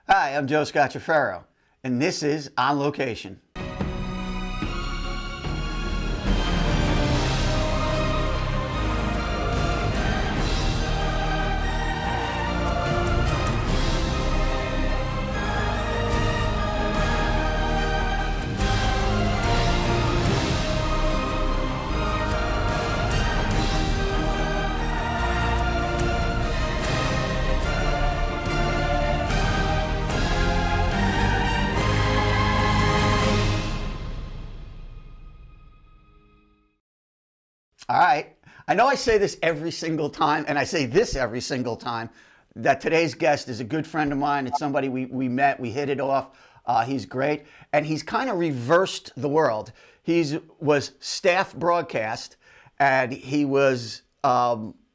Hi, I'm Joe Scacciaferro, and this is On Location. All right. I know I say this every single time, and I say this every single time, that today's guest is a good friend of mine. It's somebody we met, we hit it off. He's great. And he's kind of reversed the world. He was staff broadcast, and he was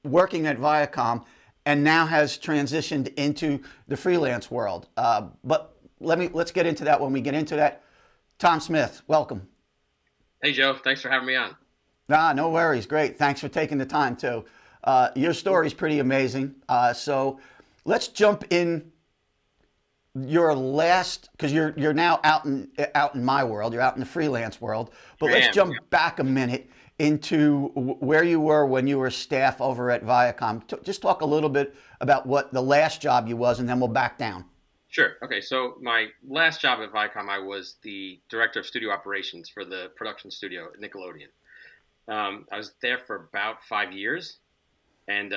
working at Viacom, and now has transitioned into the freelance world. But let's get into that when we get into that. Tom Smith, welcome. Hey, Joe. Thanks for having me on. Nah, no worries. Great. Thanks for taking the time too. Your story's pretty amazing. So let's jump in your last, because you're now out in my world. You're out in the freelance world. But let's jump back a minute into where you were when you were staff over at Viacom. Just talk a little bit about what the last job you was, and then we'll back down. Sure. Okay. So my last job at Viacom, I was the director of studio operations for the production studio at Nickelodeon. I was there for about 5 years, and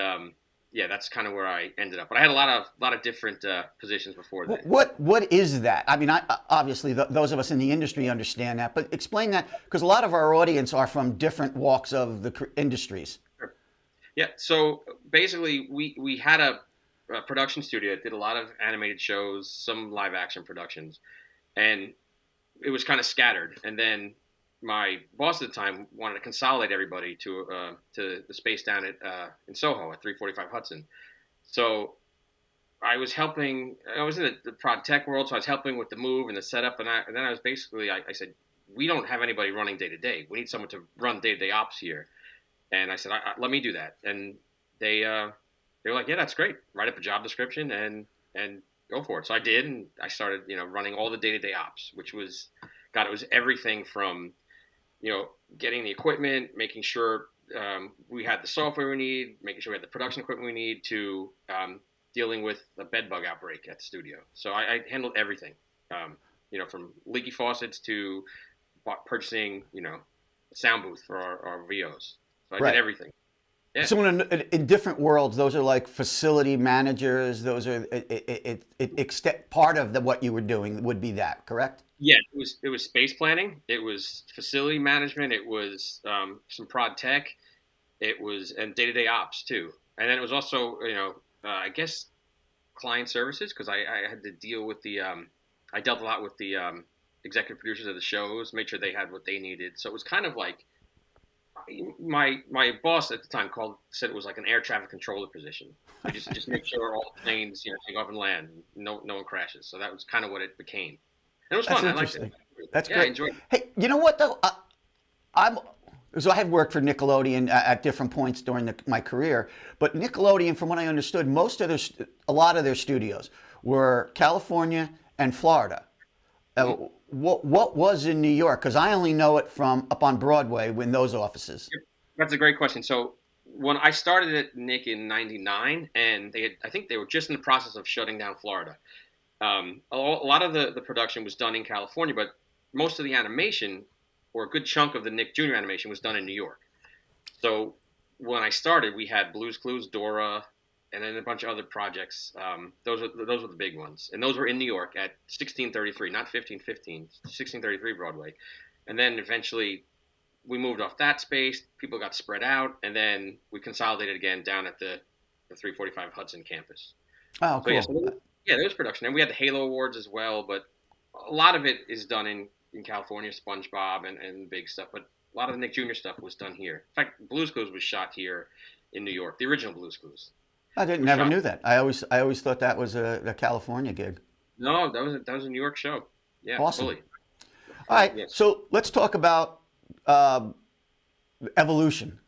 yeah, that's kind of where I ended up. But I had a lot of different positions before that. What is that? I mean, obviously those of us in the industry understand that, but explain that, because a lot of our audience are from different walks of the industries. Sure. Yeah. So basically, we had a production studio that did a lot of animated shows, some live action productions, and it was kind of scattered. And then my boss at the time wanted to consolidate everybody to the space down at in Soho at 345 Hudson. So I was helping. I was in the prod tech world, so I was helping with the move and the setup. And then I was basically, I said, we don't have anybody running day to day. We need someone to run day to day ops here. And I said, let me do that. And they were like, yeah, that's great. Write up a job description and go for it. So I did, and I started running all the day to day ops, which was, God, it was everything from getting the equipment, making sure we had the software we need, making sure we had the production equipment we need, to dealing with a bed bug outbreak at the studio. So I handled everything, from leaky faucets to purchasing, a sound booth for our VOs. So I did everything. Yeah. So in different worlds, those are like facility managers. Those are part of what you were doing would be that, correct? Yeah, it was space planning. It was facility management. It was some prod tech. It was and day to day ops too. And then it was also I guess client services, because I had to deal with I dealt a lot with the executive producers of the shows, made sure they had what they needed. So it was kind of like, my boss at the time said it was like an air traffic controller position. I just make sure all the planes take off and land, no one crashes. So that was kind of what it became. And it was fun. I liked it. That's great. I enjoyed it. Hey, you know what though? So I have worked for Nickelodeon at different points during my career, but Nickelodeon, from what I understood, a lot of their studios were California and Florida. What was in New York? Because I only know it from up on Broadway in those offices. That's a great question. So when I started at Nick in '99, and I think they were just in the process of shutting down Florida. A lot of the production was done in California, but most of the animation, or a good chunk of the Nick Jr. animation, was done in New York. So when I started, we had Blue's Clues, Dora, and then a bunch of other projects. Those were the big ones, and those were in New York at 1633, not 1515, 1633 Broadway. And then eventually we moved off that space. People got spread out, and then we consolidated again down at the 345 Hudson campus. Oh, cool. So, yeah, there was production, and we had the Halo Awards as well. But a lot of it is done in California, SpongeBob and big stuff. But a lot of the Nick Jr. stuff was done here. In fact, Blue's Clues was shot here in New York. The original Blue's Clues. I never knew that. I always thought that was a California gig. No, that was a New York show. Yeah, awesome. Fully. All right, so let's talk about evolution.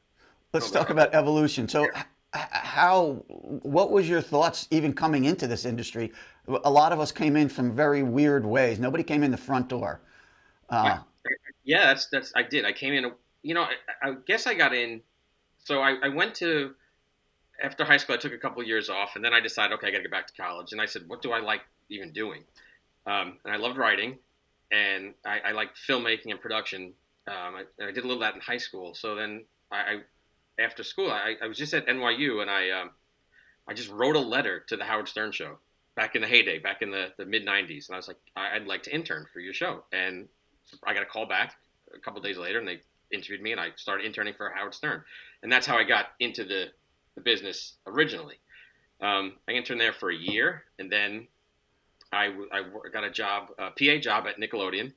Let's talk about evolution. So what was your thoughts even coming into this industry? A lot of us came in from very weird ways. Nobody came in the front door. I, Uh, yeah, that's I did. I came in. I guess I got in. So I went to after high school. I took a couple of years off, and then I decided, okay, I got to get back to college. And I said, what do I like even doing? And I loved writing, and I liked filmmaking and production. I did a little of that in high school. So then after school, I was just at NYU, and I just wrote a letter to the Howard Stern show back in the heyday, back in the mid '90s, and I was like, I'd like to intern for your show, and I got a call back a couple of days later, and they interviewed me, and I started interning for Howard Stern, and that's how I got into the business originally. I interned there for a year, and then I got a job, a PA job at Nickelodeon,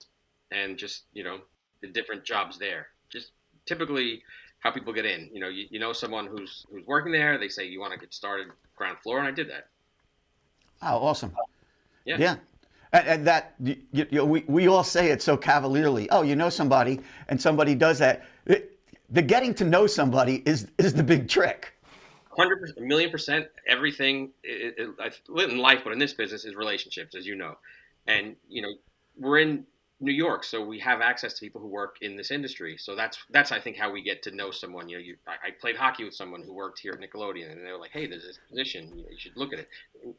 and just the different jobs there. Just typically how people get in. You know someone who's working there. They say you want to get started ground floor, and I did that. oh, awesome. Yeah, Yeah. And that we all say it so cavalierly. Oh, you know somebody, and somebody does that. The getting to know somebody is the big trick. 100%, a million percent. Everything I've lived in life, but in this business is relationships, as you know. And we're in New York, so we have access to people who work in this industry. So that's I think how we get to know someone. I played hockey with someone who worked here at Nickelodeon, and they were like, "Hey, there's this position. You should look at it."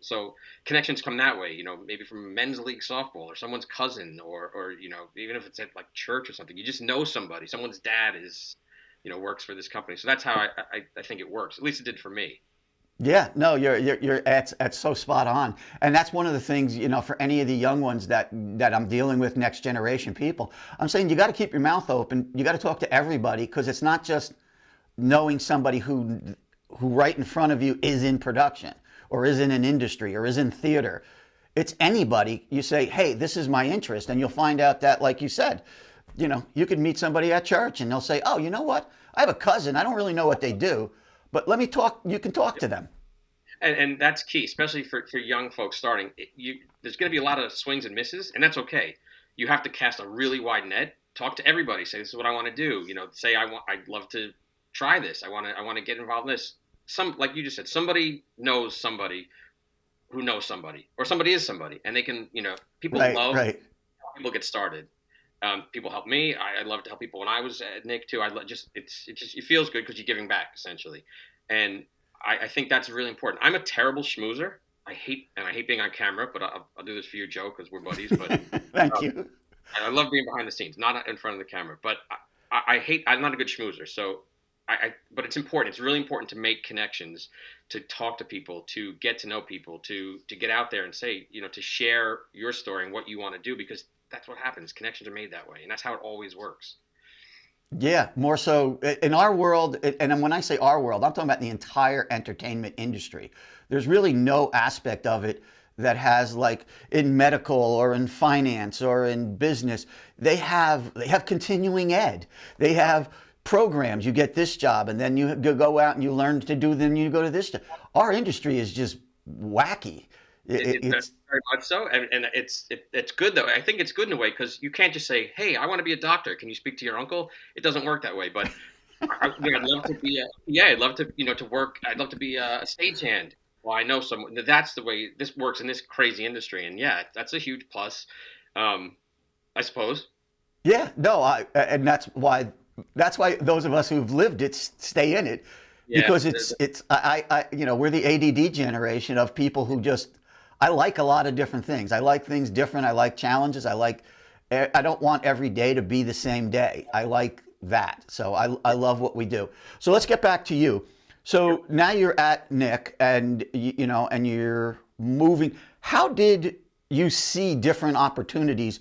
So connections come that way. Maybe from men's league softball or someone's cousin, or even if it's at like church or something, you just know somebody. Someone's dad is works for this company. So that's how I think it works. At least it did for me. Yeah, no, you're that's so spot on, and that's one of the things for any of the young ones that I'm dealing with, next generation people. I'm saying you got to keep your mouth open. You got to talk to everybody, because it's not just knowing somebody who right in front of you is in production or is in an industry or is in theater. It's anybody. You say, hey, this is my interest, and you'll find out that, like you said, you could meet somebody at church and they'll say, oh, you know what? I have a cousin. I don't really know what they do, but let me talk. You can talk to them. And that's key, especially for young folks starting. There's going to be a lot of swings and misses, and that's okay. You have to cast a really wide net. Talk to everybody. Say, this is what I want to do. Say I'd love to try this. I want to get involved in this. Like you just said, somebody knows somebody who knows somebody, or somebody is somebody, and they can. People love Right. how people get started. People help me. I love to help people. When I was at Nick too, it feels good because you're giving back essentially, and I think that's really important. I'm a terrible schmoozer. I hate being on camera, but I'll do this for you, Joe, because we're buddies. But Thank you. I love being behind the scenes, not in front of the camera. But I hate. I'm not a good schmoozer. So but it's important. It's really important to make connections, to talk to people, to get to know people, to get out there and say, to share your story and what you want to do, because that's what happens. Connections are made that way, and that's how it always works. Yeah, more so in our world, and when I say our world, I'm talking about the entire entertainment industry. There's really no aspect of it that has, like, in medical or in finance or in business, they have continuing ed. They have programs. You get this job, and then you go out and you learn to do. Then you go to this job. Our industry is just wacky. It's Very much so, and it's good though. I think it's good in a way because you can't just say, "Hey, I want to be a doctor. Can you speak to your uncle?" It doesn't work that way. But I'd love to be I'd love to to work. I'd love to be a stagehand. Well, I know someone. That's the way this works in this crazy industry, and yeah, that's a huge plus, I suppose. Yeah, no, and that's why those of us who've lived it stay in it, Yeah, because we're the ADD generation of people who just, I like a lot of different things. I like things different. I like challenges. I don't want every day to be the same day. I like that. So I love what we do. So let's get back to you. So now you're at Nick, and and you're moving. How did you see different opportunities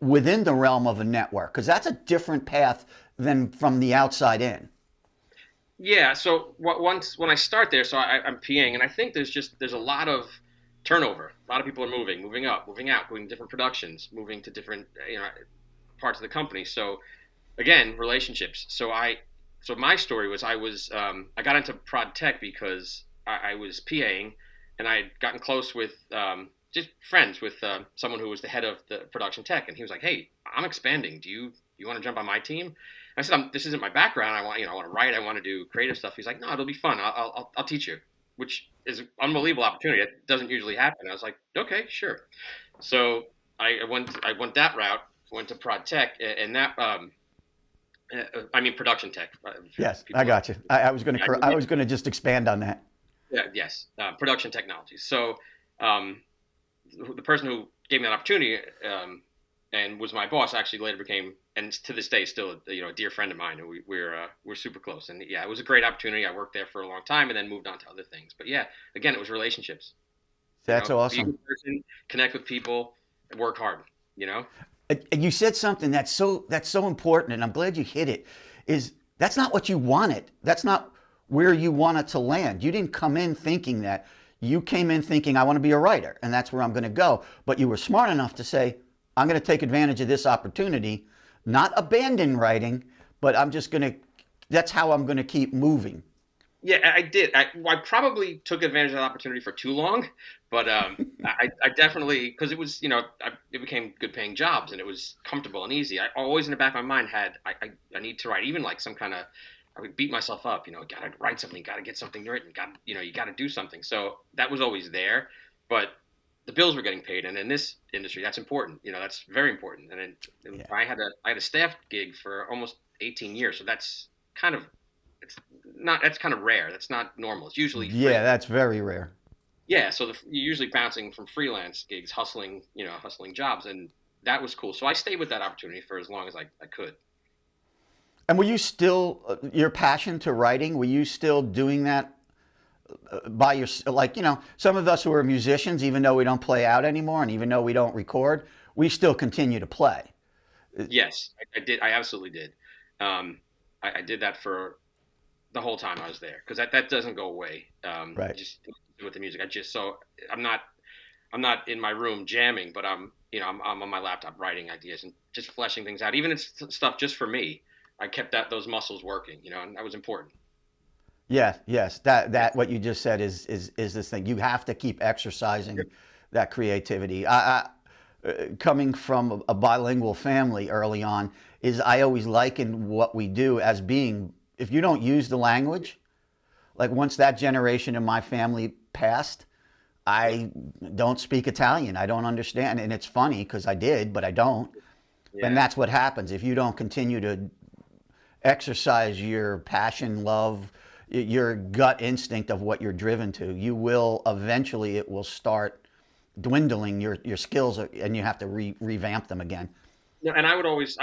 within the realm of a network? Because that's a different path than from the outside in. Yeah. So when I start there, so I'm PAing, and I think there's a lot of turnover. A lot of people are moving up, moving out, going to different productions, moving to different parts of the company. So again, relationships. So my story was I got into prod tech because I was PAing, and I had gotten close with just friends with someone who was the head of the production tech, and he was like, "Hey, I'm expanding. Do you want to jump on my team?" I said, this isn't my background. I want to write. I want to do creative stuff. He's like, no, it'll be fun. I'll teach you, which is an unbelievable opportunity. It doesn't usually happen. I was like, okay, sure. So I went that route. Went to Prod Tech, and that I mean production tech. Yes, I got you. I was going Yeah, to I was going to just expand on that. yeah, yes, production technologies. So the person who gave me that opportunity and was my boss actually later became, and to this day still, a dear friend of mine, and we're super close. And yeah, it was a great opportunity. I worked there for a long time and then moved on to other things. But yeah, again, it was relationships. That's Be a awesome. good person, connect with people, and work hard. You know. And you said something that's so important, and I'm glad you hit it. Is that's not what you wanted. That's not where you wanted to land. You didn't come in thinking that. You came in thinking I want to be a writer, and that's where I'm going to go. But you were smart enough to say I'm going to take advantage of this opportunity, not abandon writing, but I'm just going to. That's how I'm going to keep moving. Yeah, I did. I probably took advantage of that opportunity for too long, but I definitely, because it was, it became good paying jobs and it was comfortable and easy. I always in the back of my mind had, I need to write, even like some kind of, I would beat myself up, got to write something, got to get something written, you got to do something. So that was always there, but the bills were getting paid. And in this industry, that's important. That's very important. And Yeah. I had a staff gig for almost 18 years. So that's kind of, that's kind of rare. That's not normal. It's usually Yeah, freelance. that's very rare. Yeah, so you're usually bouncing from freelance gigs, hustling jobs, and that was cool. So I stayed with that opportunity for as long as I could. And were you still your passion to writing? Were you still doing that by your like some of us who are musicians, even though we don't play out anymore, and even though we don't record, we still continue to play. Yes, I did. I absolutely did. I did that for the whole time I was there because that doesn't go away. Right. Just with the music, I'm not in my room jamming, but I'm on my laptop writing ideas and just fleshing things out. Even if it's stuff just for me, I kept those muscles working, and that was important. Yes, yes. That what you just said is this thing. You have to keep exercising that creativity. Coming from a bilingual family early on, is I always liken what we do as being, if you don't use the language, like once that generation in my family passed, I don't speak Italian. I don't understand. And it's funny because I did, but I don't. And Yeah, that's what happens. If you don't continue to exercise your passion, love, your gut instinct of what you're driven to, you will eventually, it will start dwindling your skills and you have to revamp them again. no, and I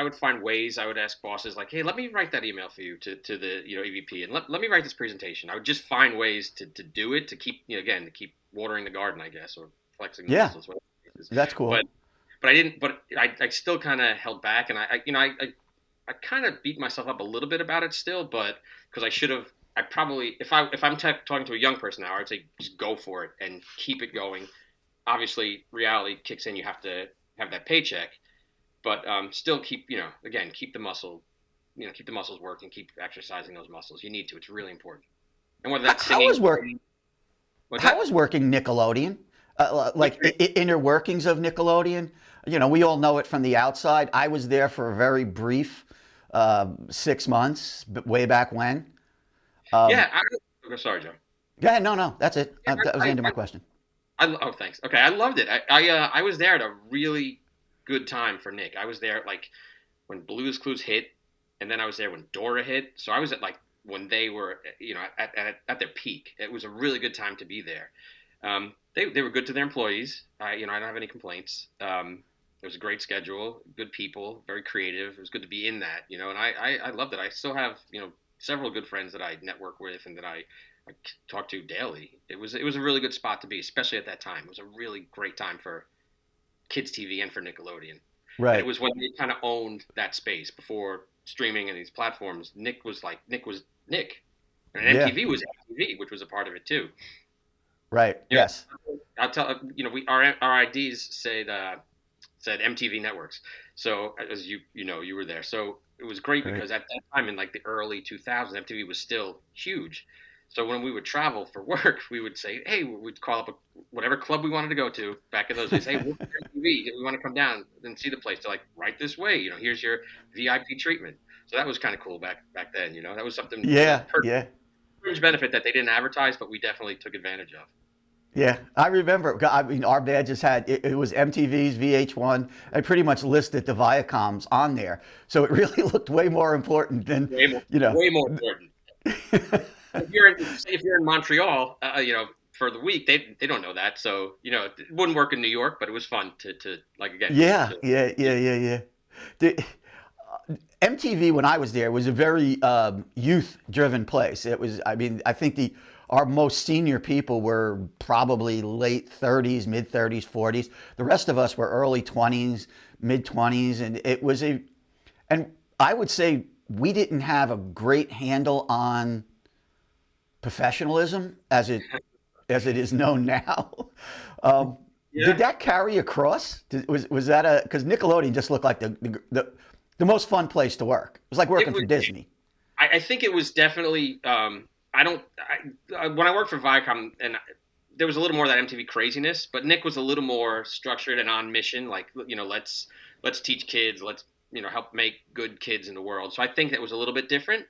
would find ways. I would ask bosses like, "Hey, let me write that email for you to the EVP, and let me write this presentation." I would just find ways to do it to keep again to keep watering the garden, I guess, or flexing the Yeah, muscles, whatever it is. that's But cool. but I didn't. But I still kind of held back, and I kind of beat myself up a little bit about it still, but because I should have. I probably if I'm talking to a young person now, I'd say just go for it and keep it going. Obviously, reality kicks in. You have to have that paycheck, but still keep again keep the muscle keep the muscles working, keep exercising those muscles. You need to. It's really important. And whether How, that's how singing, was work? what's How that? was working Nickelodeon? It was Like inner workings of Nickelodeon. We all know it from the outside. I was there for a very brief 6 months, but way back when. Um, yeah. Okay, sorry, Joe. yeah, no, no, that's it. Yeah, That was the end of my question. oh, thanks. Okay, I loved it. I was there at a really good time for Nick. I was there like when Blue's Clues hit, and then I was there when Dora hit. So I was at like when they were at their peak. It was a really good time to be there. They were good to their employees. I don't have any complaints. It was a great schedule, good people, very creative. It was good to be in that, and I loved it. I still have several good friends that I network with and that I talk to daily. It was a really good spot to be, especially at that time. It was a really great time for kids TV and for Nickelodeon. And it Right. was when they kind of owned that space before streaming and these platforms. Nick was Nick, and Yeah. MTV was MTV, which was a part of it too. Right. You know, Yes. I'll tell we our IDs said MTV Networks. So as you were there. So it was great Right. because at that time in like the early 2000s, MTV was still huge. So when we would travel for work, we would say, "Hey," we'd call up whatever club we wanted to go to back in those days. "Hey, we're MTV. We want to come down and see the place." They're like, "Right this way. Here's your VIP treatment." So that was kind of cool back then. You know, that was something Yeah, yeah. fringe benefit that they didn't advertise, but we definitely took advantage of. Yeah, I remember. I mean, our badges had it was MTV's VH1. I pretty much listed the Viacoms on there, so it really looked way more important than you know. Way more important. If you're in Montreal, for the week, they don't know that. So it wouldn't work in New York, but it was fun to like again Yeah, to yeah, yeah, yeah, yeah. The, MTV when I was there was a very youth-driven place. It was. I mean, I think the our most senior people were probably late 30s, mid 30s, 40s. The rest of us were early 20s, mid 20s, and it was a. And I would say we didn't have a great handle on professionalism as it is known now. Did yeah. that carry across? Was that a because Nickelodeon just looked like the most fun place to work? It was like It working for was. Disney. I think it was definitely. I don't. When I worked for Viacom, and there was a little more of that MTV craziness, but Nick was a little more structured and on mission. Like let's teach kids. Let's help make good kids in the world. So I think that was a little bit different.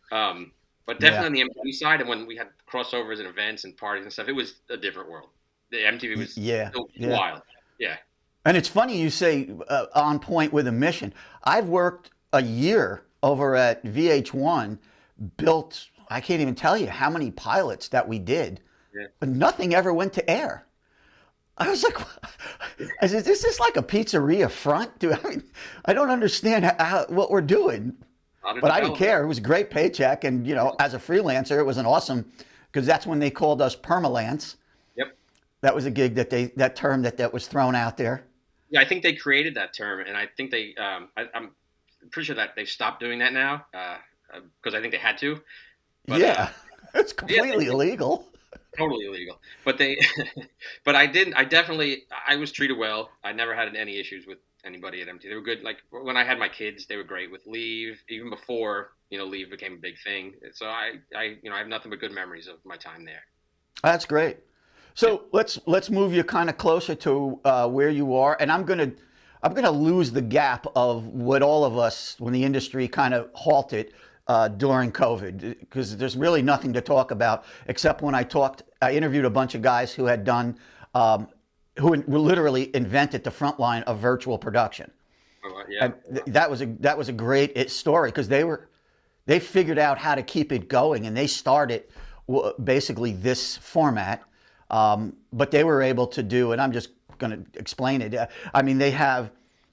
But definitely Yeah, on the MTV side, and when we had crossovers and events and parties and stuff, it was a different world. The MTV was yeah, it was yeah. wild. Yeah. And it's funny you say on point with a mission. I've worked a year over at VH1, built, I can't even tell you how many pilots that we did, Yeah. but nothing ever went to air. I was like, is this like a pizzeria front? I don't understand what we're doing. A lot of But I didn't development. care. It was a great paycheck. And, as a freelancer, it was an awesome, because that's when they called us permalance. Yep. That was a gig that term that was thrown out there. Yeah, I think they created that term, and I think I'm pretty sure that they've stopped doing that now because I think they had to. But Yeah, it's yeah, completely illegal. totally illegal. But they, but I didn't. I definitely, I was treated well. I never had any issues with anybody at MT. They were good. Like when I had my kids, they were great with leave, even before leave became a big thing. So I have nothing but good memories of my time there. That's great. Yeah. So let's move you kind of closer to where you are, and I'm gonna lose the gap of what all of us when the industry kind of halted during COVID because there's really nothing to talk about except when I interviewed a bunch of guys who had done who literally invented the front line of virtual production, Yeah. and that was a great story because they figured out how to keep it going and they started basically this format, but they were able to do, and I'm just going to explain it. I mean, they have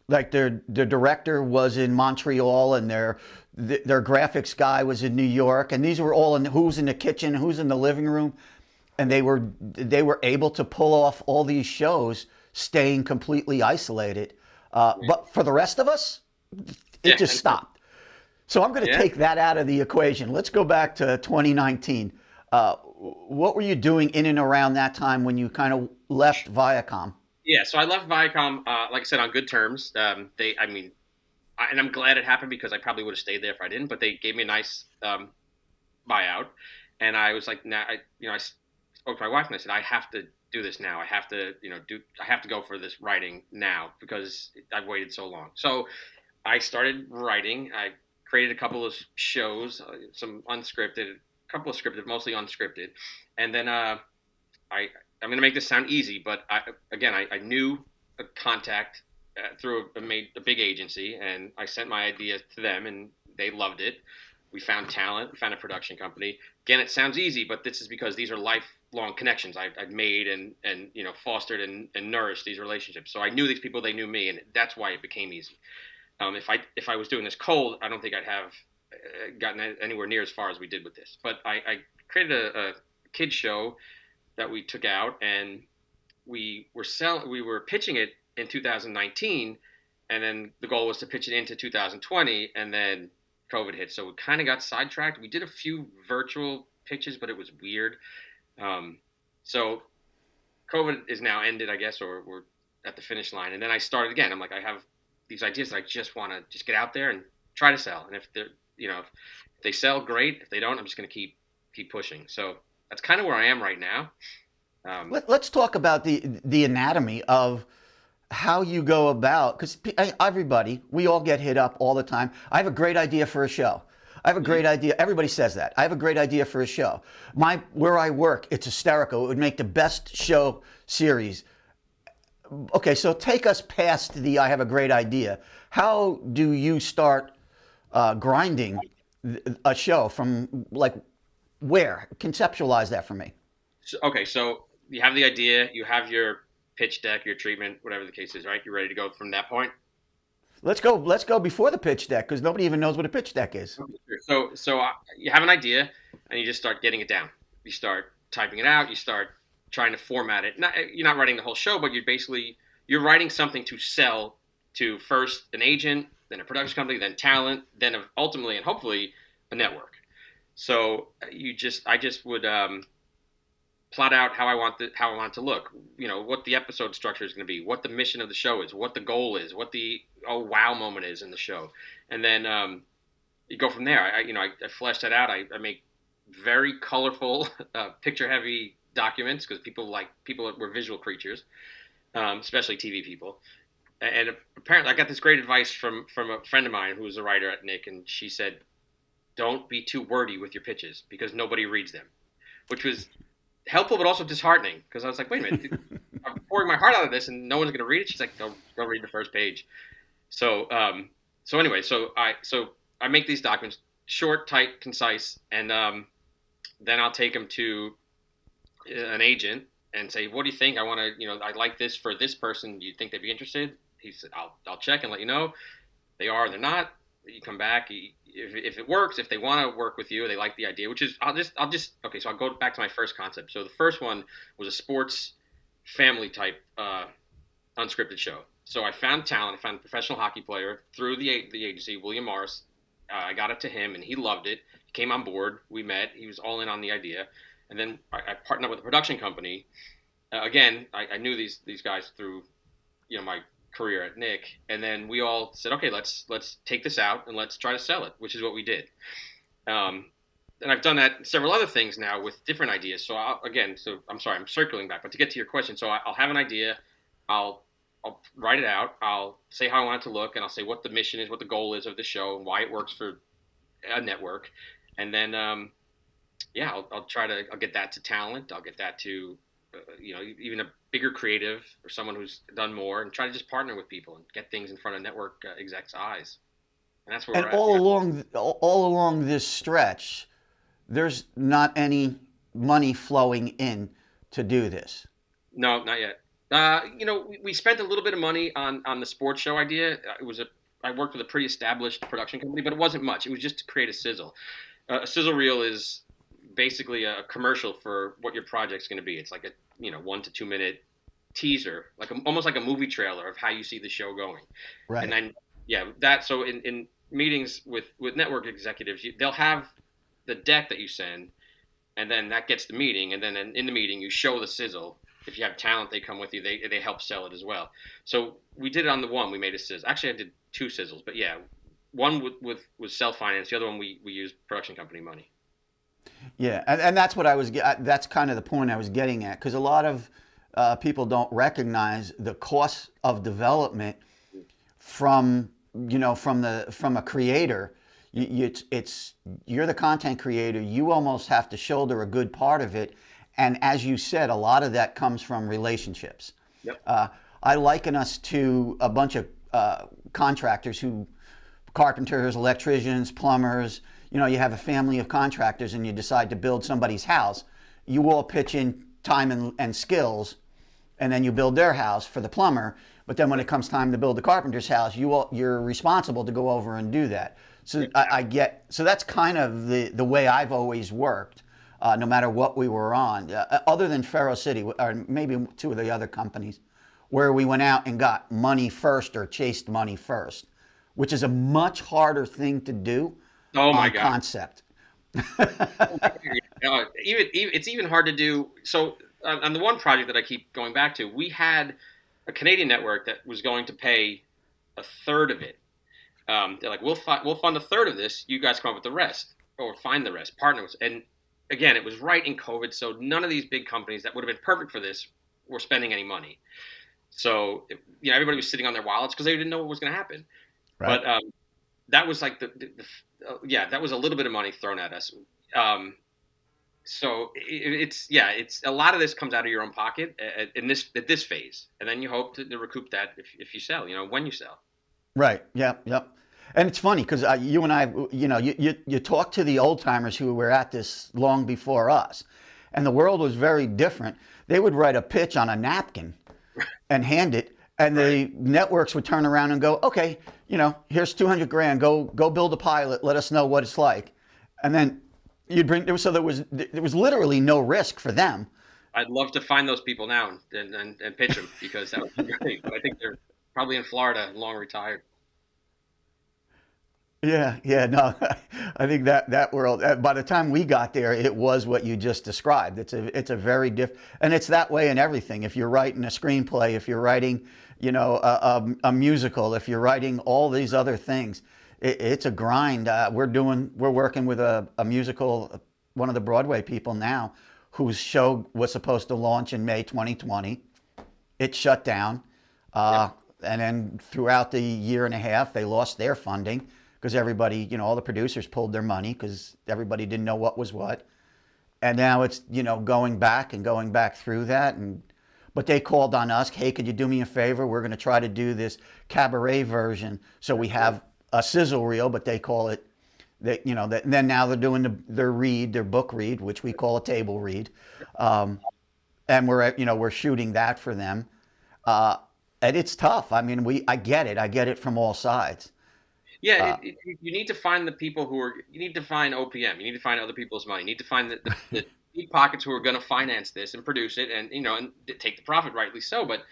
like their director was in Montreal and their graphics guy was in New York, and these were all in who's in the kitchen, who's in the living room, and they were able to pull off all these shows, staying completely isolated. But for the rest of us, it Yeah. just stopped. So I'm going to Yeah. take that out of the equation. Let's go back to 2019. What were you doing in and around that time when you kind of left Viacom? Yeah, so I left Viacom, like I said, on good terms. I mean, and I'm glad it happened because I probably would have stayed there if I didn't. But they gave me a nice buyout, and I was like, now, I spoke to my wife and I said, I have to do this now. I have to, I have to go for this writing now because I've waited so long. So I started writing. I created a couple of shows, some unscripted, a couple of scripted, mostly unscripted, and then I'm going to make this sound easy, but I knew a contact through a big agency, and I sent my idea to them, and they loved it. We found talent, we found a production company. Again, it sounds easy, but this is because these are lifelong connections I've made and fostered and nourished these relationships. So I knew these people, they knew me, and that's why it became easy. If I was doing this cold, I don't think I'd have gotten anywhere near as far as we did with this. But I created a kids show that we took out, and we were pitching it in 2019, and then the goal was to pitch it into 2020, and then COVID hit, so we kind of got sidetracked. We did a few virtual pitches, but it was weird. So COVID is now ended, I guess, or we're at the finish line. And then I started again. I'm like, I have these ideas that I just want to just get out there and try to sell. And if they're, if they sell, great. If they don't, I'm just going to keep pushing. So that's kind of where I am right now. Let's talk about the anatomy of how you go about, because everybody, we all get hit up all the time. I have a great idea for a show. I have a Mhm. great idea. Everybody says that. I have a great idea for a show. Where I work, it's hysterical. It would make the best show series. Okay, so take us past the I have a great idea. How do you start grinding a show from like where? Conceptualize that for me. So you have the idea, you have your pitch deck, your treatment, whatever the case is, right? You're ready to go from that point. Let's go. Let's go before the pitch deck because nobody even knows what a pitch deck is. Okay, sure. So you have an idea, and you just start getting it down. You start typing it out. You start trying to format it. You're not writing the whole show, but you're writing something to sell to first an agent, then a production company, then talent, then ultimately and hopefully a network. So I just would plot out how I want it to look. You know what the episode structure is going to be, what the mission of the show is, what the goal is, what the oh wow moment is in the show, and then you go from there. I flesh that out. I make very colorful, picture heavy documents because people were visual creatures, especially TV people. And apparently, I got this great advice from a friend of mine who was a writer at Nick, and she said, "Don't be too wordy with your pitches because nobody reads them," which was helpful but also disheartening because I was like, wait a minute, I'm pouring my heart out of this and no one's going to read it. She's like, go read the first page. So anyway, so I make these documents short, tight, concise, and then I'll take them to an agent and say, what do you think? I like this for this person. Do you think they'd be interested? He said, I'll check and let you know. They are, they're not. You come back. If it works, if they want to work with you, they like the idea, which is, okay, so I'll go back to my first concept. So the first one was a sports family type unscripted show. So I found talent. I found a professional hockey player through the agency, William Morris. I got it to him, and he loved it. He came on board. We met. He was all in on the idea. And then I partnered up with a production company. Again, I knew these guys through my career at Nick, and then we all said, okay, let's take this out and let's try to sell it, which is what we did. And I've done that several other things now with different ideas. So I'm sorry, I'm circling back, but to get to your question, so I'll have an idea, I'll write it out, I'll say how I want it to look, and I'll say what the mission is, what the goal is of the show, and why it works for a network, and then I'll get that to talent, I'll get that to even a bigger creative or someone who's done more, and try to just partner with people and get things in front of network execs' eyes. And that's where And we're at. all along this stretch, there's not any money flowing in to do this. No, not yet. We spent a little bit of money on the sports show idea. I worked with a pretty established production company, but it wasn't much. It was just to create a sizzle. A sizzle reel is basically a commercial for what your project's going to be. It's like a 1 to 2 minute teaser, almost like a movie trailer of how you see the show going. Right. And then so in meetings with network executives, they'll have the deck that you send, and then that gets the meeting, and then in the meeting you show the sizzle. If you have talent, they come with you. They help sell it as well. So we did it on the one. We made a sizzle. Actually, I did 2 sizzles, but yeah, one was self financed. The other one we used production company money. Yeah, and that's what that's kind of the point I was getting at, because a lot of people don't recognize the cost of development from a creator. You're the content creator. You almost have to shoulder a good part of it, and as you said, a lot of that comes from relationships. Yep. I liken us to a bunch of contractors carpenters, electricians, plumbers. You have a family of contractors and you decide to build somebody's house. You all pitch in time and skills, and then you build their house for the plumber. But then when it comes time to build the carpenter's house, you're responsible to go over and do that. So so that's kind of the way I've always worked, no matter what we were on, other than Faro City, or maybe 2 of the other companies, where we went out and got money first or chased money first, which is a much harder thing to do. Oh my on God. Concept. It's even hard to do. So on the one project that I keep going back to, we had a Canadian network that was going to pay a third of it. They're like, we'll fund a third of this. You guys come up with the rest, or find the rest, partner with. And again, it was right in COVID, so none of these big companies that would have been perfect for this were spending any money. So everybody was sitting on their wallets because they didn't know what was going to happen. Right. But that was like yeah, that was a little bit of money thrown at us. Um, so it's a lot of this comes out of your own pocket in this phase, and then you hope to recoup that if you sell, when you sell. Right. Yep. Yep. And it's funny because you and I, you talk to the old timers who were at this long before us, and the world was very different. They would write a pitch on a napkin and hand it, and Right. the networks would turn around and go, "Okay, here's 200 grand. Go build a pilot. Let us know what it's like." And then you'd bring. So there was literally no risk for them. I'd love to find those people now and pitch them because that would be great. But I think they're probably in Florida, long retired. Yeah, yeah, no, I think that world. By the time we got there, it was what you just described. It's a very and it's that way in everything. If you're writing a screenplay, if you're writing, a musical, if you're writing all these other things, it's a grind. We're working with a musical, one of the Broadway people now, whose show was supposed to launch in May 2020. It shut down. Yep. And then throughout the year and a half, they lost their funding because everybody, all the producers pulled their money because everybody didn't know what was what. And now it's, going back and going back through that. But they called on us, hey, could you do me a favor? We're going to try to do this cabaret version. So we have a sizzle reel, but they call it, then now they're doing their book read, which we call a table read. And we're shooting that for them. And it's tough. I mean, I get it. I get it from all sides. Yeah, Uh, you need to find the people you need to find OPM. You need to find other people's money. You need to find the deep pockets who are going to finance this and produce it and, and take the profit, rightly so. But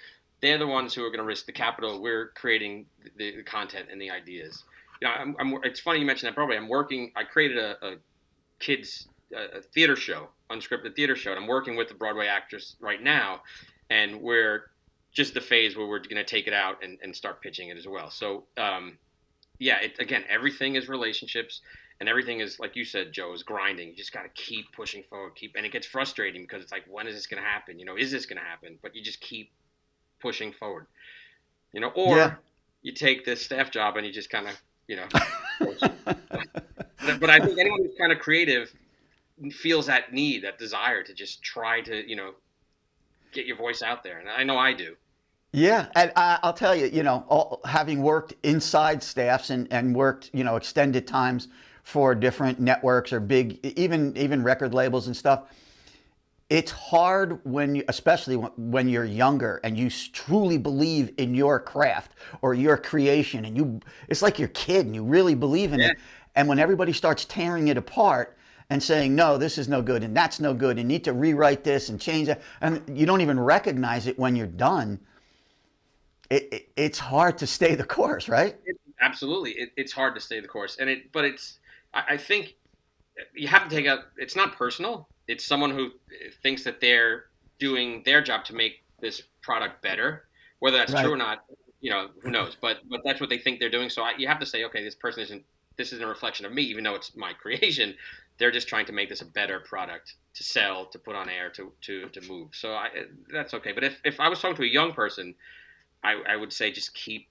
they're the ones who are going to risk the capital. We're creating the content and the ideas. It's funny you mentioned that Broadway. I created a kids a theater show, unscripted theater show. And I'm working with the Broadway actress right now. And we're just the phase where we're going to take it out and start pitching it as well. So, yeah, again, everything is relationships, and everything is, like you said, Joe, is grinding. You just got to keep pushing forward, and it gets frustrating because it's like, when is this going to happen? Is this going to happen? But you just keep pushing forward, yeah. or you take this staff job and you just kind of, but I think anyone who's kind of creative feels that need, that desire to just try to, get your voice out there. And I know I do. Yeah, and I'll tell you, having worked inside staffs and worked, extended times for different networks or big, even record labels and stuff, it's hard especially when you're younger and you truly believe in your craft or your creation, and it's like your kid and you really believe in Yeah. it. And when everybody starts tearing it apart and saying, no, this is no good and that's no good and need to rewrite this and change that, and you don't even recognize it when you're done. It's hard to stay the course, right? Absolutely. It's hard to stay the course. But I think you have to take out, it's not personal. It's someone who thinks that they're doing their job to make this product better. Whether that's true Right. or not, who knows? But that's what they think they're doing. So you have to say, okay, this isn't a reflection of me, even though it's my creation. They're just trying to make this a better product to sell, to put on air, to move. So that's okay. But if I was talking to a young person, I would say just keep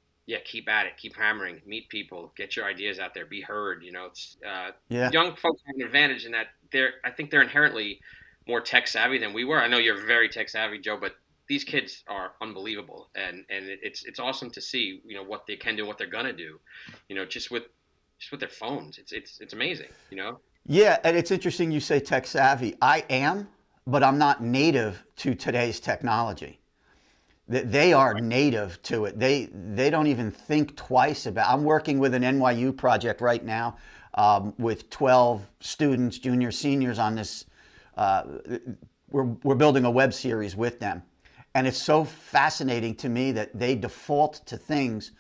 at it, keep hammering, meet people, get your ideas out there, be heard. Yeah. Young folks have an advantage in that I think they're inherently more tech savvy than we were. I know you're very tech savvy, Joe, but these kids are unbelievable, and it's awesome to see what they can do, what they're gonna do, just with their phones. It's amazing. Yeah, and it's interesting you say tech savvy. I am, but I'm not native to today's technology. They are native to it. They don't even think twice about. I'm working with an NYU project right now with 12 students, juniors, seniors on this. Uh, we're building a web series with them, and it's so fascinating to me that they default to things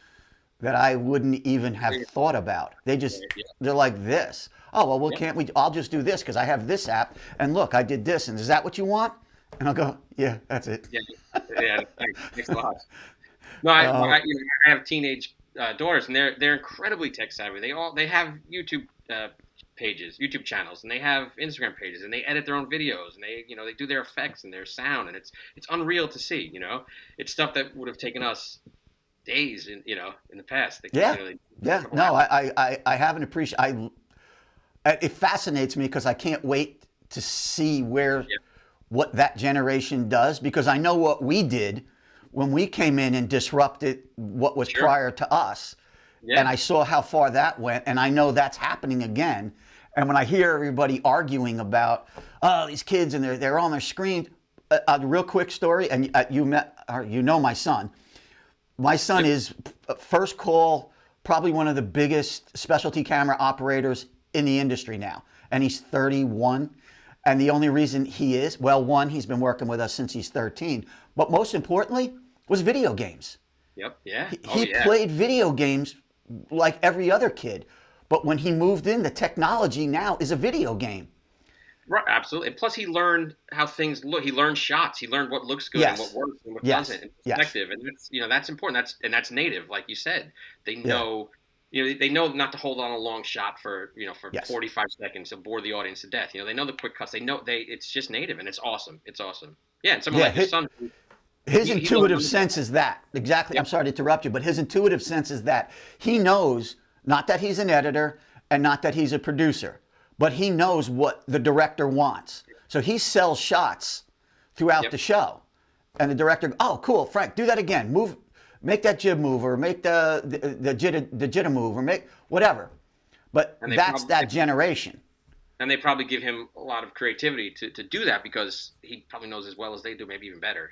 that I wouldn't even have thought about. They're like this. Oh well, Yeah. can't we? I'll just do this because I have this app, and look, I did this, and is that what you want? And I'll go, yeah, that's it. Yeah, yeah, thanks a lot. No, Uh, I have teenage daughters, and they're incredibly tech savvy. They have YouTube pages, YouTube channels, and they have Instagram pages, and they edit their own videos, and they do their effects and their sound, and it's unreal to see. It's stuff that would have taken us days in the past. Yeah, They yeah. couple No, hours. I haven't appreciated. It fascinates me because I can't wait to see Yeah, what that generation does, because I know what we did when we came in and disrupted what was sure. prior to us. And Yeah, I saw how far that went, and I know that's happening again. And when I hear everybody arguing about, oh, these kids and they're on their screen, a real quick story, and you know my son. My son yep, is first call, probably one of the biggest specialty camera operators in the industry now, and he's 31. And the only reason he is, well, one, he's been working with us since he's 13, but most importantly, was video games. yep, yeah. Oh He yeah. played video games like every other kid, but when he moved in, the technology now is a video game. Right, absolutely. And plus, he learned how things look. He learned shots. He learned what looks good and what Yes, works and what yes, doesn't, and yes, perspective. And that's important. That's native, like you said. They yeah, know, they know not to hold on a long shot for yes. 45 seconds to bore the audience to death. They know the quick cuts. They know it's just native, and it's awesome. It's awesome. Yeah, and someone Yeah, like your son, his he learned intuitive on the job. sense is that. Exactly. I'm Yep, sorry to interrupt you, but his intuitive sense is that he knows not that he's an editor and not that he's a producer, but he knows what the director wants. So he sells shots throughout yep. the show. And the director, oh, cool, Frank, do that again. Make that jib move, or make the jitter move, or make whatever. But And they that's probably that generation. give him a lot of creativity to do that because he probably knows as well as they do, maybe even better.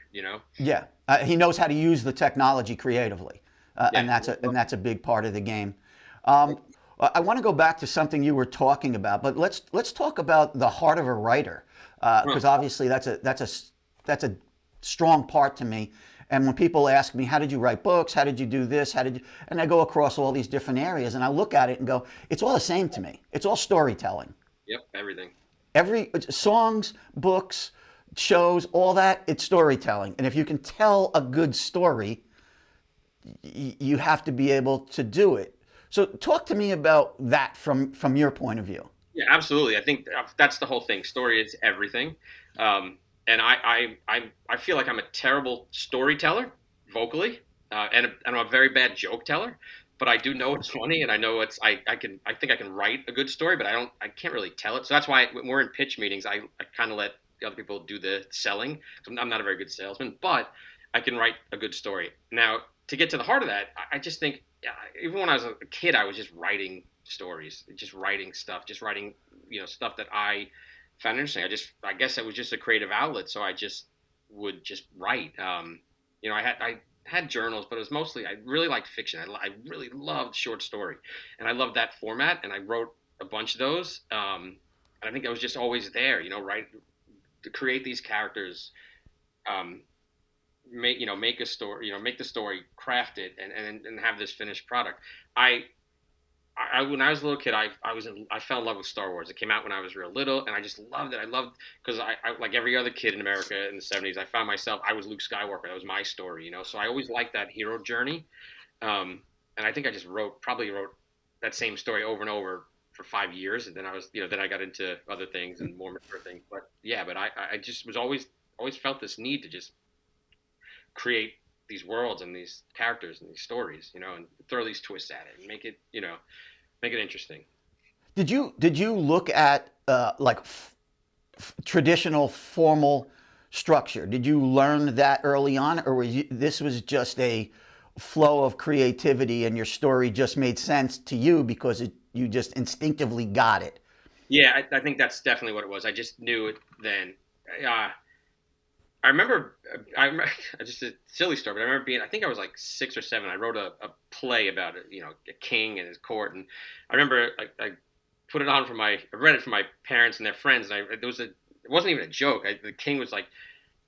Yeah, he knows how to use the technology creatively, Yeah. and that's a big part of the game. Um, I want to go back to something you were talking about, but let's talk about the heart of a writer, because obviously that's a strong part to me. And when people ask me, how did you write books? How did you do this? And I go across all these different areas, and I look at it and go, it's all the same to me. It's all storytelling. Yep, everything. Every songs, books, shows, all that, it's storytelling. And if you can tell a good story, you have to be able to do it. So talk to me about that from your point of view. Yeah, absolutely. I think that's the whole thing. Story is everything. And I feel like I'm a terrible storyteller vocally, and I'm a very bad joke teller. But I do know it's funny, and I know I think I can write a good story, but I can't really tell it. So that's why when we're in pitch meetings, I kind of let the other people do the selling. I'm not a very good salesman, but I can write a good story. Now, to get to the heart of that, I just think even when I was a kid, I was just writing stories, just writing stuff, just writing stuff that I found interesting. I guess it was just a creative outlet, so I just would just write. I had journals, but it was mostly I really liked fiction. I really loved short story, and I loved that format. And I wrote a bunch of those. And I think I was just always there, right, to create these characters, um, make a story, make the story, craft it, and have this finished product. I when I was a little kid, I fell in love with Star Wars. It came out when I was real little, and I just loved it. I loved because I like every other kid in America in the '70s. I found myself I was Luke Skywalker. That was my story. So I always liked that hero journey, and I think I just probably wrote that same story over and over for 5 years, and then then I got into other things and more mature things. But yeah, I just was always felt this need to just create these worlds and these characters and these stories, and throw these twists at it and make it interesting. Did you look at like traditional formal structure? Did you learn that early on, or this was just a flow of creativity and your story just made sense to you because you just instinctively got it? Yeah, I think that's definitely what it was. I just knew it then. Uh, I remember, just a silly story, but I remember I think I was like 6 or 7. I wrote a play about a king and his court, and I remember I put it on I read it for my parents and their friends, and it wasn't even a joke. The king was like,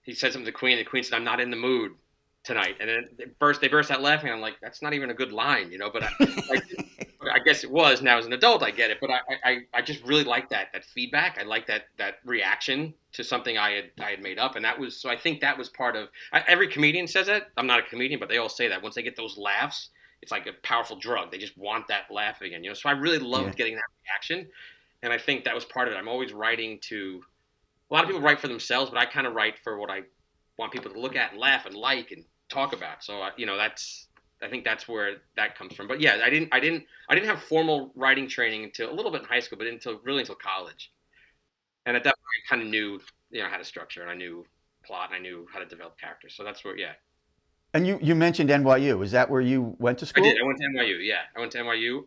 he said something to the queen, and the queen said, "I'm not in the mood tonight," and then they burst out laughing. I'm like, that's not even a good line, but I guess it was. Now as an adult, I get it, but I just really like that feedback. I like that reaction to something I had made up, and so I think that was part of. Every comedian says that. I'm not a comedian, but they all say that once they get those laughs, it's like a powerful drug. They just want that laugh again, So I really Yeah. loved getting that reaction, and I think that was part of it. I'm always writing to. A lot of people write for themselves, but I kind of write for what I want people to look at and laugh and like and talk about. So that's I think that's where that comes from. But yeah, I didn't have formal writing training until a little bit in high school, but until college. And at that point, I kind of knew how to structure, and I knew plot, and I knew how to develop characters. So that's where yeah, And you mentioned NYU. Is that where you went to I did. I school? went to NYU. Yeah, I went to NYU.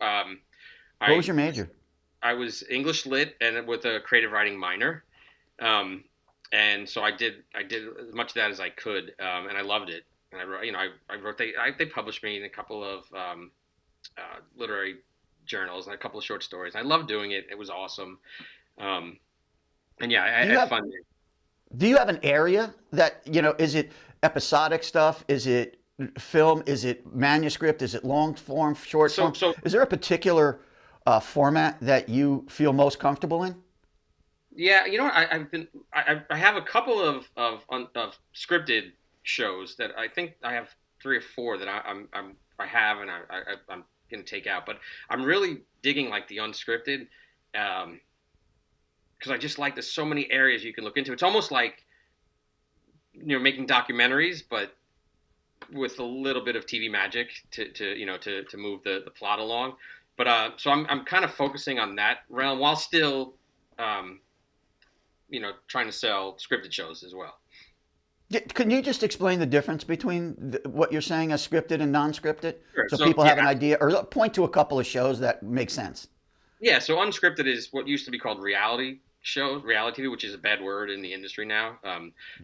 What was I your major? I was English lit and with a creative writing minor. Um, and so I did as much of that as I could, and I loved it. And I wrote, I wrote they published me in a couple of literary journals and a couple of short stories. I loved doing it. It was awesome. Um, and yeah, Do I you had have fun. do you have an area that, is it episodic stuff? Is it film? Is it manuscript? Is it long form, short So form? so Is there a particular format that you feel most comfortable in? yeah, I have a couple of scripted shows that I think I have three or four that I have and I'm gonna take out, but I'm really digging like the unscripted. Um, because I just like there's so many areas you can look into. It's almost like making documentaries, but with a little bit of TV magic to move the plot along. But so I'm kind of focusing on that realm while still um, trying to sell scripted shows as well. Can you just explain the difference between what you're saying as scripted and non-scripted, Sure. so So people have an yeah, idea, or point to a couple of shows that make sense? yeah. So unscripted is what used to be called reality shows, reality TV, which is a bad word in the industry now.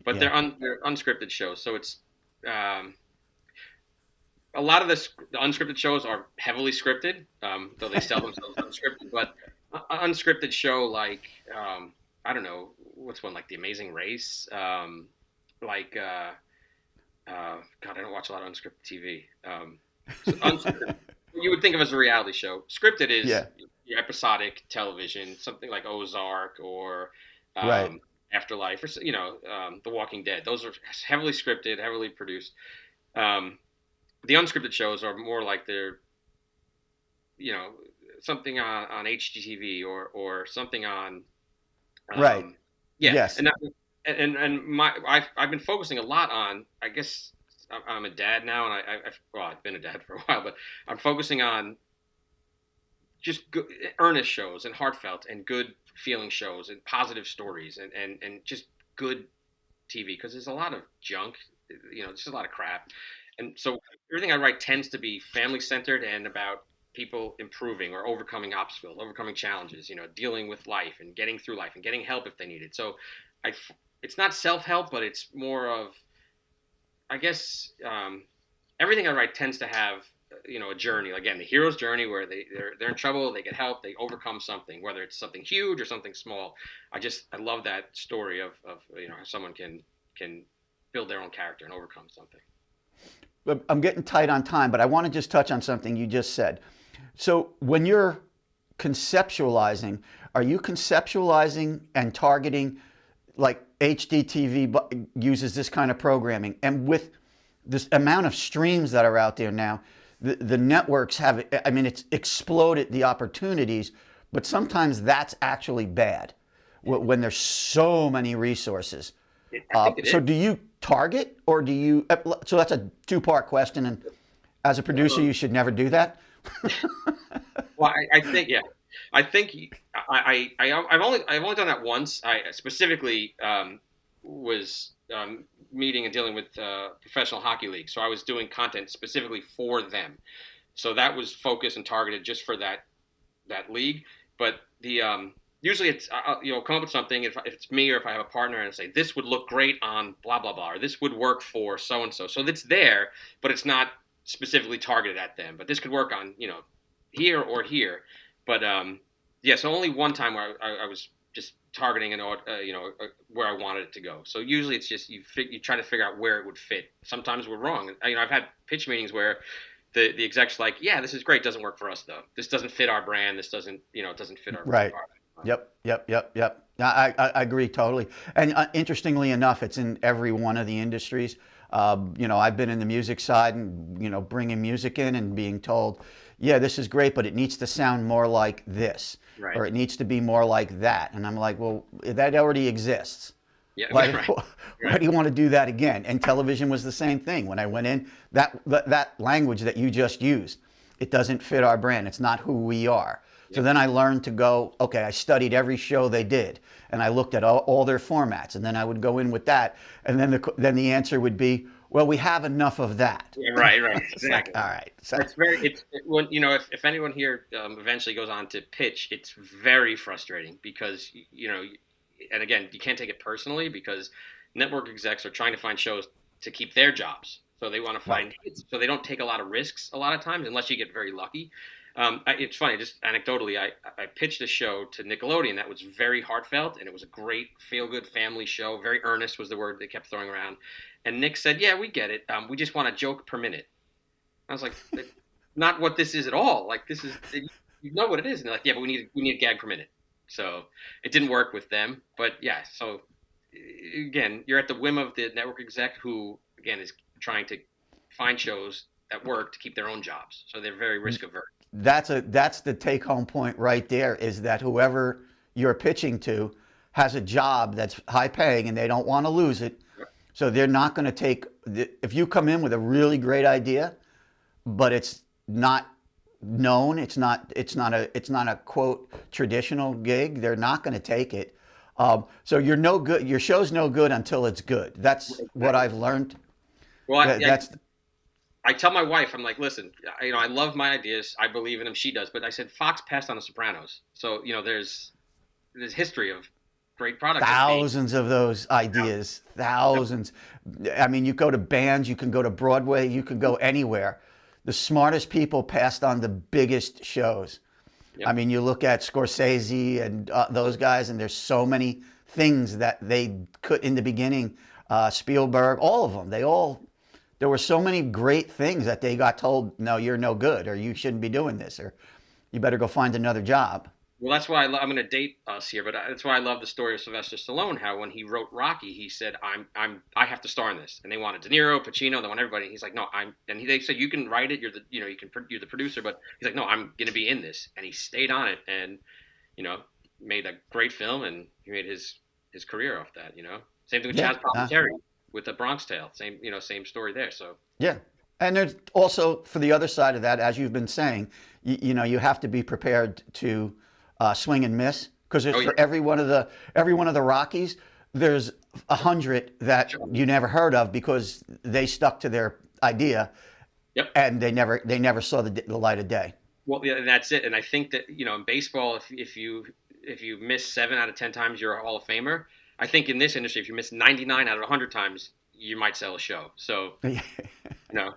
But Yeah. they're unscripted shows. So it's um, a lot of the unscripted shows are heavily scripted, though they sell themselves unscripted. But unscripted show like I don't know what's one like The Amazing Race, like God, I don't watch a lot of unscripted TV. So unscripted, you would think of as a reality show. Scripted is Yeah. your episodic television, something like Ozark or Right. um, Afterlife, or The Walking Dead. Those are heavily scripted, heavily produced. Um, the unscripted shows are more like they're you know something on HGTV or something on Right. um, yeah Yes. and I've been focusing a lot on I guess I'm a dad now and I've been a dad for a while but I'm focusing on just good, earnest shows and heartfelt and good feeling shows and positive stories and just good TV because there's a lot of junk there's a lot of crap and so everything I write tends to be family centered and about people improving or overcoming obstacles, overcoming challenges, dealing with life and getting through life and getting help if they need it. So I, it's not self help, but it's more of, I guess, everything I write tends to have, a journey. Again, the hero's journey where they're in trouble, they get help, they overcome something, whether it's something huge or something small. I love that story of how someone can build their own character and overcome something. But I'm getting tight on time, but I want to just touch on something you just said. So when you're conceptualizing, are you conceptualizing and targeting like HDTV uses this kind of programming? And with this amount of streams that are out there now, the networks have, I mean, it's exploded the opportunities, but sometimes that's actually bad when there's so many resources. I think it So is. do you target or do you, so that's a two-part question. And as a producer, you should never do that. Well, I think yeah, I think I've only done that once. I specifically was meeting and dealing with professional hockey league, so I was doing content specifically for them. So that was focused and targeted just for that league. But the usually it's come up with something if it's me or if I have a partner and say this would look great on blah blah blah or this would work for so and so. So it's there, but it's not specifically targeted at them. But this could work on here or here. But yeah, so only one time where I was just targeting where I wanted it to go. So usually it's just you try to figure out where it would fit. Sometimes we're wrong. I've had pitch meetings where the exec's like, yeah, this is great, doesn't work for us though. This doesn't fit our brand. This doesn't it doesn't fit Right. our Yep. I agree totally. And interestingly enough, it's in every one of the industries. You know, I've been in the music side and, you know, bringing music in and being told, yeah, this is great, but it needs to sound more like this, Right. or it needs to be more like that. And I'm like, well, that already exists. Yeah. Why, Right. why do you want to do that again? And television was the same thing. When I went in, that language that you just used, it doesn't fit our brand. It's not who we are. So then I learned to go, okay, I studied every show they did, and I looked at all their formats, and then I would go in with that, and then the answer would be, well, we have enough of that. Yeah, right. It's like, Exactly. all right. So, When, you know, if anyone here eventually goes on to pitch, it's very frustrating because, you know, and again, you can't take it personally because network execs are trying to find shows to keep their jobs. So they want to find hits. So they don't take a lot of risks a lot of times unless you get very lucky. It's funny, just anecdotally, I pitched a show to Nickelodeon that was very heartfelt, and it was a great feel-good family show. Very earnest was the word they kept throwing around. And Nick said, yeah, we get it. We just want a joke per minute. I was like, not what this is at all. Like, this is, you know what it is. And they're like, yeah, but we need a gag per minute. So it didn't work with them. But yeah, so again, you're at the whim of the network exec who, again, is trying to find shows that work to keep their own jobs. So they're very risk averse. that's the take home point right there, is that whoever you're pitching to has a job that's high paying and they don't want to lose it. So they're not going to take, if you come in with a really great idea, but it's not known, it's not a quote traditional gig, they're not going to take it. So you're no good, your show's no good until it's good. That's what I've learned. Well, I tell my wife, I'm like, listen, I love my ideas. I believe in them. She does. But I said, Fox passed on The Sopranos. So, you know, there's history of great products. Thousands of those ideas, thousands. I mean, you go to bands, you can go to Broadway, you can go anywhere. The smartest people passed on the biggest shows. Yep. I mean, you look at Scorsese and those guys, and there's so many things that they could in the beginning. Spielberg, all of them, there were so many great things that they got told, no, you're no good, or you shouldn't be doing this, or you better go find another job. Well, that's why I'm going to date us here, but that's why I love the story of Sylvester Stallone. How when he wrote Rocky, he said, I have to star in this," and they wanted De Niro, Pacino, they want everybody. And he's like, "No, they said you can write it, you're the producer," but he's like, "No, I'm going to be in this," and he stayed on it, and you know, made a great film, and he made his career off that. You know, same thing with Chaz Palminteri with The Bronx Tale, same story there. So yeah. And there's also, for the other side of that, as you've been saying, you know, you have to be prepared to swing and miss, because for every one of the Rockies, there's 100 that you never heard of because they stuck to their idea, and they never saw the light of day. Well, yeah, and that's it. And I think that, you know, in baseball, if you miss 7 out of 10 times, you're a Hall of Famer. I think in this industry, if you miss 99 out of 100 times, you might sell a show. So, you know,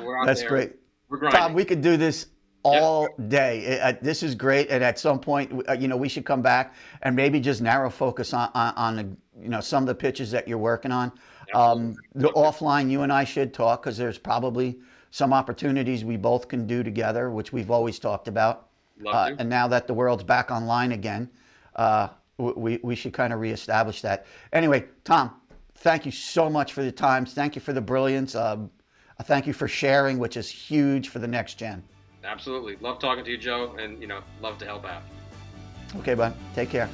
we're out That's there. great. We're grinding. Tom, we could do this all day. This is great, and at some point, you know, we should come back and maybe just narrow focus on the, you know, some of the pitches that you're working on. The offline, you and I should talk, because there's probably some opportunities we both can do together, which we've always talked about. And now that the world's back online again, we should kind of reestablish that. Anyway, Tom, thank you so much for the time. Thank you for the brilliance. Thank you for sharing, which is huge for the next gen. Absolutely. Love talking to you, Joe, and, you know, love to help out. Okay, bud. Take care.